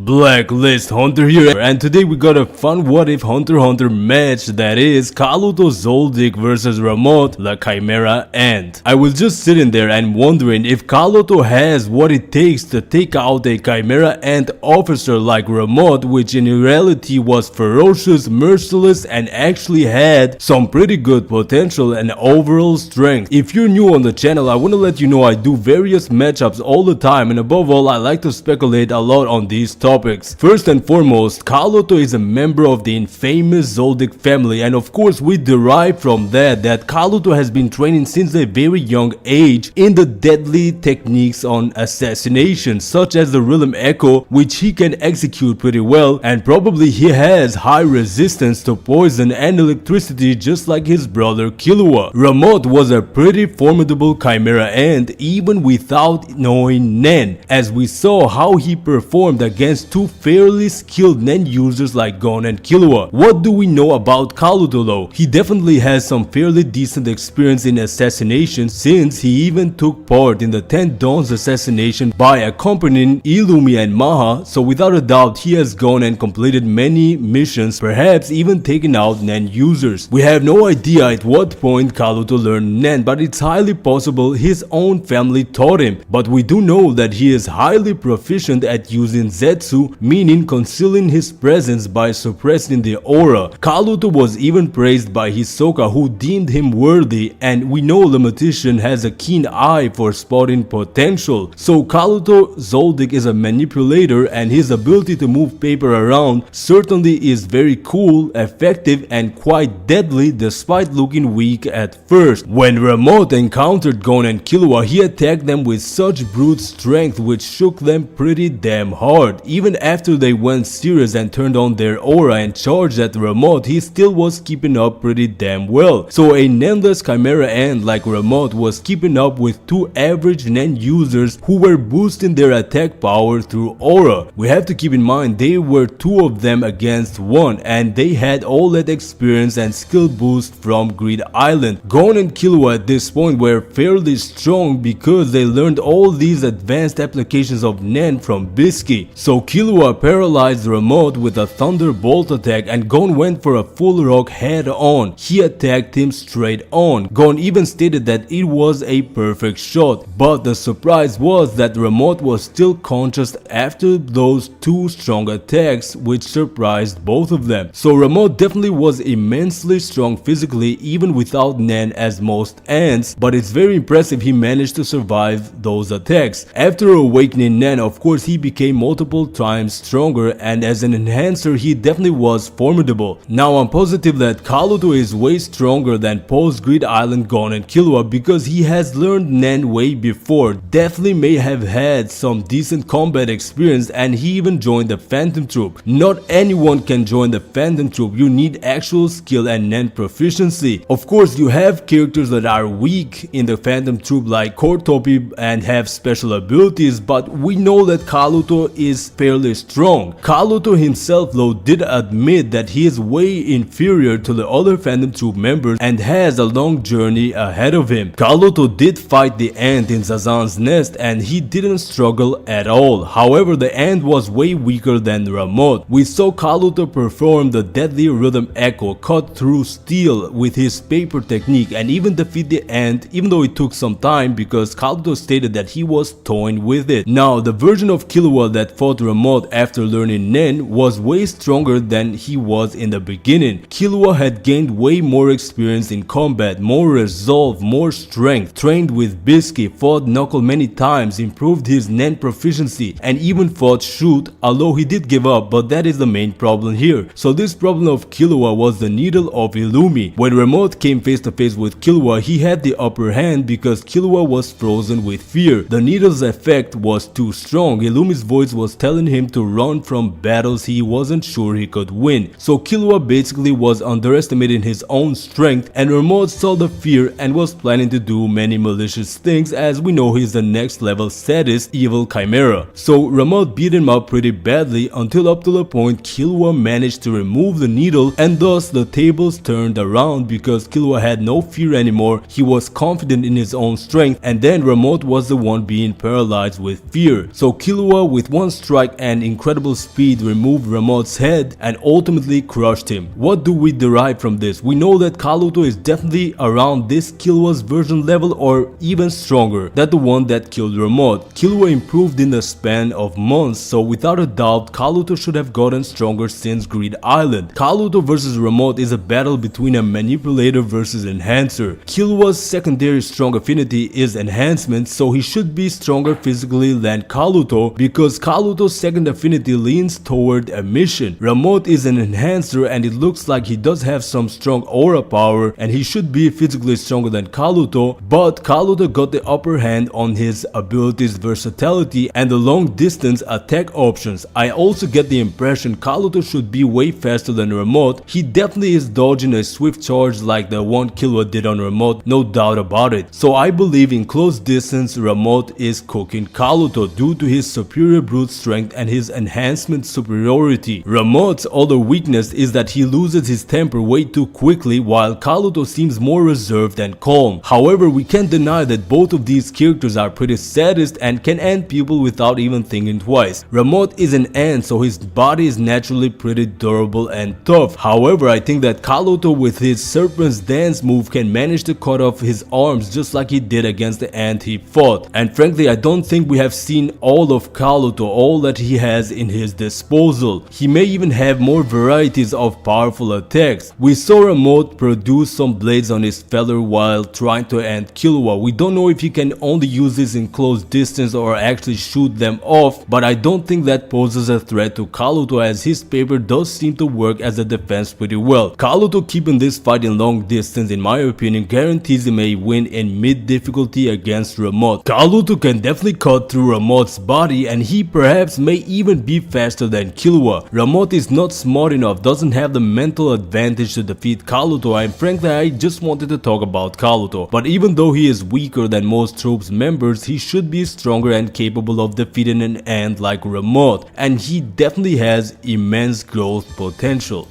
Blacklist Hunter here, and today we got a fun what if Hunter x Hunter match, that is Kalluto Zoldyck versus Rammot, the Chimera Ant. I was just sitting there and wondering if Kalluto has what it takes to take out a Chimera Ant officer like Rammot, which in reality was ferocious, merciless, and actually had some pretty good potential and overall strength. If you're new on the channel, I want to let you know I do various matchups all the time, and above all I like to speculate a lot on these topics. First and foremost, Kalluto is a member of the infamous Zoldyck family, and of course we derive from that Kalluto has been training since a very young age in the deadly techniques on assassination, such as the Rhythm Echo, which he can execute pretty well, and probably he has high resistance to poison and electricity just like his brother Killua. Rammot was a pretty formidable Chimera Ant even without knowing Nen, as we saw how he performed against two fairly skilled Nen users like Gon and Killua. What do we know about Kalluto though? He definitely has some fairly decent experience in assassination, since he even took part in the 10 Dawn's assassination by accompanying Illumi and Maha, so without a doubt he has gone and completed many missions, perhaps even taken out Nen users. We have no idea at what point Kalluto learned Nen, but it's highly possible his own family taught him. But we do know that he is highly proficient at using Zetsu, meaning concealing his presence by suppressing the aura. Kalluto was even praised by Hisoka, who deemed him worthy, and we know the magician has a keen eye for spotting potential. So Kalluto Zoldyck is a manipulator, and his ability to move paper around certainly is very cool, effective, and quite deadly despite looking weak at first. When Rammot encountered Gon and Killua, he attacked them with such brute strength which shook them pretty damn hard. Even after they went serious and turned on their aura and charged at Rammot, he still was keeping up pretty damn well. So a Nenless Chimera Ant like Rammot was keeping up with two average Nen users who were boosting their attack power through aura. We have to keep in mind they were two of them against one, and they had all that experience and skill boost from Greed Island. Gon and Killua at this point were fairly strong because they learned all these advanced applications of Nen from Bisky. So Killua paralyzed Rammot with a thunderbolt attack, and Gon went for a full rock head on. He attacked him straight on. Gon even stated that it was a perfect shot, but the surprise was that Rammot was still conscious after those two strong attacks, which surprised both of them. So Rammot definitely was immensely strong physically even without Nen as most ants, but it's very impressive he managed to survive those attacks. After awakening Nen, of course he became multiple times stronger, and as an enhancer he definitely was formidable. Now I'm positive that Kalluto is way stronger than post Greed Island Gon and Killua because he has learned Nen way before, definitely may have had some decent combat experience, and he even joined the Phantom Troop. Not anyone can join the Phantom Troop, you need actual skill and Nen proficiency. Of course you have characters that are weak in the Phantom Troop like Kortopi and have special abilities, but we know that Kalluto is fairly strong. Kalluto himself though did admit that he is way inferior to the other Phantom Troop members and has a long journey ahead of him. Kalluto did fight the ant in Zazan's nest and he didn't struggle at all. However, the ant was way weaker than Rammot. We saw Kalluto perform the deadly Rhythm Echo, cut through steel with his paper technique, and even defeat the ant, even though it took some time because Kalluto stated that he was toying with it. Now the version of Killua that fought Rammot after learning Nen was way stronger than he was in the beginning. Killua had gained way more experience in combat, more resolve, more strength, trained with Bisky, fought Knuckle many times, improved his Nen proficiency, and even fought Shoot, although he did give up, but that is the main problem here. So this problem of Killua was the needle of Illumi. When Rammot came face to face with Killua, he had the upper hand because Killua was frozen with fear. The needle's effect was too strong. Illumi's voice was telling him to run from battles he wasn't sure he could win. So Killua basically was underestimating his own strength, and Rammot saw the fear and was planning to do many malicious things, as we know he's the next level sadist evil chimera. So Rammot beat him up pretty badly until up to the point Killua managed to remove the needle, and thus the tables turned around because Killua had no fear anymore. He was confident in his own strength, and then Rammot was the one being paralyzed with fear. So Killua with one strike and incredible speed removed Rammot's head and ultimately crushed him. What do we derive from this? We know that Kalluto is definitely around this Killua's version level or even stronger than the one that killed Rammot. Killua improved in the span of months, so without a doubt Kalluto should have gotten stronger since Greed Island. Kalluto versus Rammot is a battle between a manipulator versus enhancer. Killua's secondary strong affinity is enhancement, so he should be stronger physically than Kalluto because Kalluto's second affinity leans toward emission. Rammot is an enhancer and it looks like he does have some strong aura power and he should be physically stronger than Kalluto, but Kalluto got the upper hand on his abilities, versatility and the long distance attack options. I also get the impression Kalluto should be way faster than Rammot. He definitely is dodging a swift charge like the one Killua did on Rammot, no doubt about it. So I believe in close distance Rammot is cooking Kalluto due to his superior brute strength and his enhancement superiority. Rammot's other weakness is that he loses his temper way too quickly while Kalluto seems more reserved and calm. However, we can't deny that both of these characters are pretty sadist and can end people without even thinking twice. Rammot is an ant, so his body is naturally pretty durable and tough. However, I think that Kalluto with his serpent's dance move can manage to cut off his arms just like he did against the ant he fought. And frankly, I don't think we have seen all of Kalluto, all that he has in his disposal. He may even have more varieties of powerful attacks. We saw Rammot produce some blades on his feather while trying to end Killua. We don't know if he can only use this in close distance or actually shoot them off, but I don't think that poses a threat to Kalluto as his paper does seem to work as a defense pretty well. Kalluto keeping this fight in long distance in my opinion guarantees he may win in mid difficulty against Rammot. Kalluto can definitely cut through Rammot's body and he perhaps may even be faster than Killua. Rammot is not smart enough, doesn't have the mental advantage to defeat Kalluto, and frankly I just wanted to talk about Kalluto. But even though he is weaker than most troops members, he should be stronger and capable of defeating an ant like Rammot, and he definitely has immense growth potential.